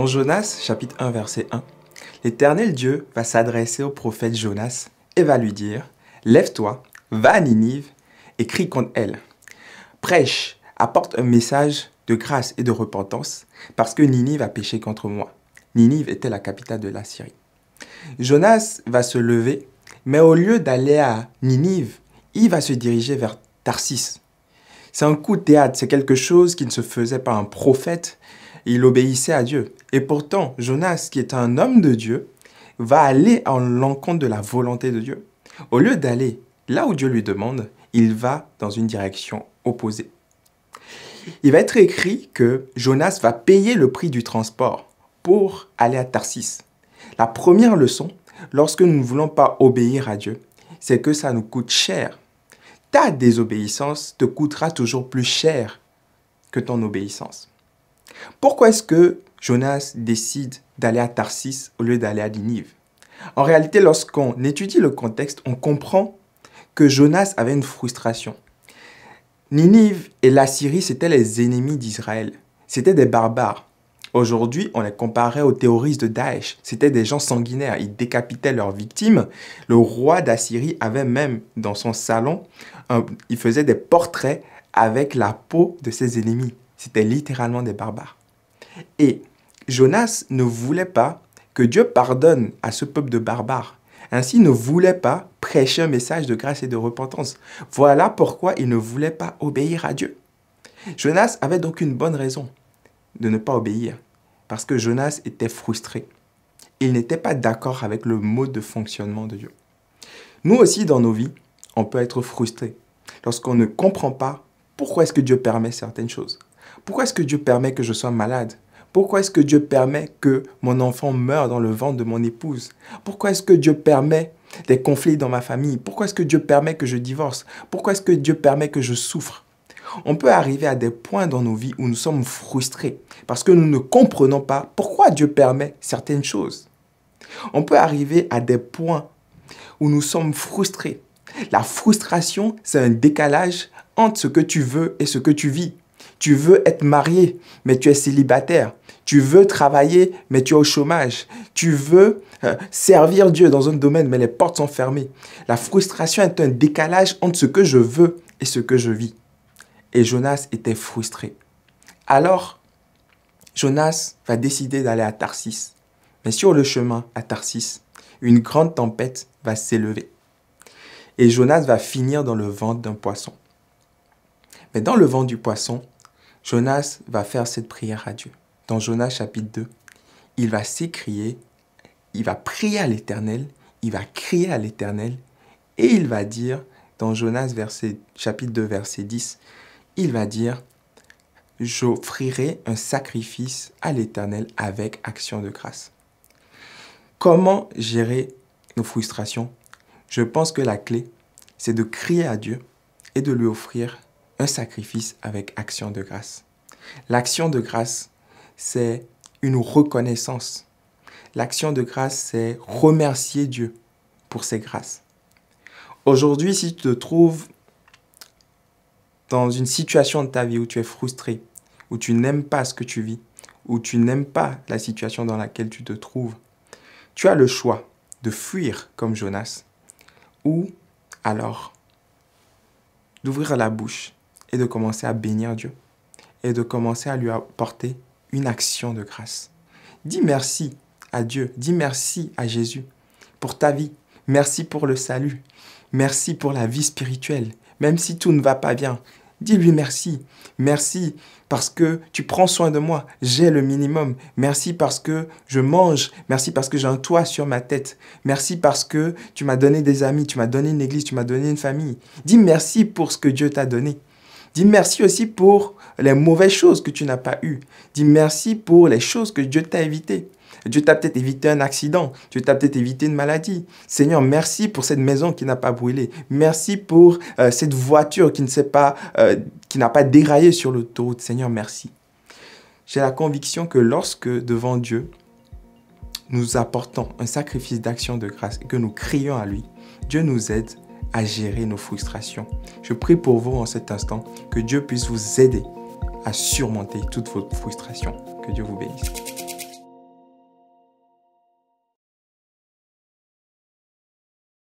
Dans Jonas, chapitre 1, verset 1, l'Éternel Dieu va s'adresser au prophète Jonas et va lui dire « Lève-toi, va à Ninive et crie contre elle. Prêche, apporte un message de grâce et de repentance parce que Ninive a péché contre moi. » Ninive était la capitale de la Syrie. Jonas va se lever, mais au lieu d'aller à Ninive, il va se diriger vers Tarsis. C'est un coup de théâtre, c'est quelque chose qui ne se faisait pas un prophète. Il obéissait à Dieu. Et pourtant, Jonas, qui est un homme de Dieu, va aller en l'encontre de la volonté de Dieu. Au lieu d'aller là où Dieu lui demande, il va dans une direction opposée. Il va être écrit que Jonas va payer le prix du transport pour aller à Tarsis. La première leçon, lorsque nous ne voulons pas obéir à Dieu, c'est que ça nous coûte cher. Ta désobéissance te coûtera toujours plus cher que ton obéissance. Pourquoi est-ce que Jonas décide d'aller à Tarsis au lieu d'aller à Ninive? En réalité, lorsqu'on étudie le contexte, on comprend que Jonas avait une frustration. Ninive et la Syrie, c'étaient les ennemis d'Israël. C'étaient des barbares. Aujourd'hui, on les comparait aux terroristes de Daesh. C'étaient des gens sanguinaires. Ils décapitaient leurs victimes. Le roi d'Assyrie avait même dans son salon, il faisait des portraits avec la peau de ses ennemis. C'était littéralement des barbares. Et Jonas ne voulait pas que Dieu pardonne à ce peuple de barbares. Ainsi, il ne voulait pas prêcher un message de grâce et de repentance. Voilà pourquoi il ne voulait pas obéir à Dieu. Jonas avait donc une bonne raison de ne pas obéir, parce que Jonas était frustré. Il n'était pas d'accord avec le mode de fonctionnement de Dieu. Nous aussi, dans nos vies, on peut être frustré lorsqu'on ne comprend pas pourquoi est-ce que Dieu permet certaines choses. Pourquoi est-ce que Dieu permet que je sois malade? Pourquoi est-ce que Dieu permet que mon enfant meure dans le ventre de mon épouse? Pourquoi est-ce que Dieu permet des conflits dans ma famille? Pourquoi est-ce que Dieu permet que je divorce? Pourquoi est-ce que Dieu permet que je souffre? On peut arriver à des points dans nos vies où nous sommes frustrés parce que nous ne comprenons pas pourquoi Dieu permet certaines choses. On peut arriver à des points où nous sommes frustrés. La frustration, c'est un décalage entre ce que tu veux et ce que tu vis. Tu veux être marié, mais tu es célibataire. Tu veux travailler, mais tu es au chômage. Tu veux servir Dieu dans un domaine, mais les portes sont fermées. La frustration est un décalage entre ce que je veux et ce que je vis. Et Jonas était frustré. Alors, Jonas va décider d'aller à Tarsis. Mais sur le chemin à Tarsis, une grande tempête va s'élever. Et Jonas va finir dans le ventre d'un poisson. Mais dans le ventre du poisson, Jonas va faire cette prière à Dieu. Dans Jonas chapitre 2, il va s'écrier, il va prier à l'Éternel, il va crier à l'Éternel et il va dire, dans Jonas chapitre 2, verset 10, il va dire « J'offrirai un sacrifice à l'Éternel avec action de grâce. » Comment gérer nos frustrations? Je pense que la clé, c'est de crier à Dieu et de lui offrir un sacrifice avec action de grâce. L'action de grâce, c'est une reconnaissance. L'action de grâce, c'est remercier Dieu pour ses grâces. Aujourd'hui, si tu te trouves dans une situation de ta vie où tu es frustré, où tu n'aimes pas ce que tu vis, où tu n'aimes pas la situation dans laquelle tu te trouves, tu as le choix de fuir comme Jonas ou alors d'ouvrir la bouche et de commencer à bénir Dieu et de commencer à lui apporter une action de grâce. Dis merci à Dieu, dis merci à Jésus pour ta vie, merci pour le salut, merci pour la vie spirituelle, même si tout ne va pas bien. Dis-lui merci. Merci parce que tu prends soin de moi. J'ai le minimum. Merci parce que je mange. Merci parce que j'ai un toit sur ma tête. Merci parce que tu m'as donné des amis, tu m'as donné une église, tu m'as donné une famille. Dis merci pour ce que Dieu t'a donné. Dis merci aussi pour les mauvaises choses que tu n'as pas eues. Dis merci pour les choses que Dieu t'a évitées. Dieu t'a peut-être évité un accident. Dieu t'a peut-être évité une maladie. Seigneur, merci pour cette maison qui n'a pas brûlé. Merci pour cette voiture qui n'a pas déraillé sur l'autoroute. Seigneur, merci. J'ai la conviction que lorsque, devant Dieu, nous apportons un sacrifice d'action de grâce et que nous crions à lui, Dieu nous aide à gérer nos frustrations. Je prie pour vous en cet instant que Dieu puisse vous aider à surmonter toutes vos frustrations. Que Dieu vous bénisse.